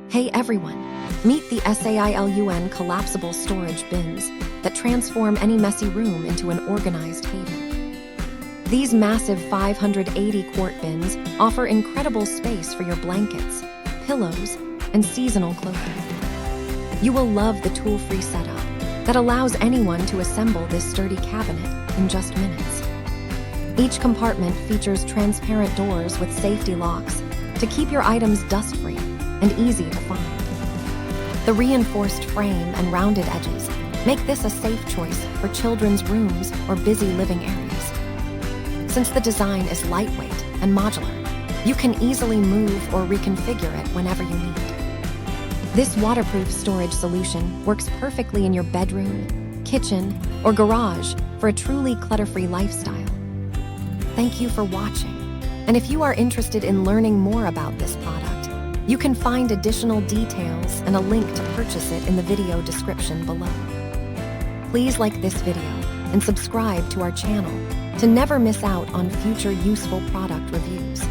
Hey everyone, meet the SAILUN Collapsible Storage Bins that transform any messy room into an organized haven. These massive 580-quart bins offer incredible space for your blankets, pillows, and seasonal clothing. You will love the tool-free setup that allows anyone to assemble this sturdy cabinet in just minutes. Each compartment features transparent doors with safety locks to keep your items dust-free and easy to find. The reinforced frame and rounded edges make this a safe choice for children's rooms or busy living areas. Since the design is lightweight and modular, you can easily move or reconfigure it whenever you need. This waterproof storage solution works perfectly in your bedroom, kitchen, or garage for a truly clutter-free lifestyle. Thank you for watching, and if you are interested in learning more about this product, you can find additional details and a link to purchase it in the video description below. Please like this video and subscribe to our channel to never miss out on future useful product reviews.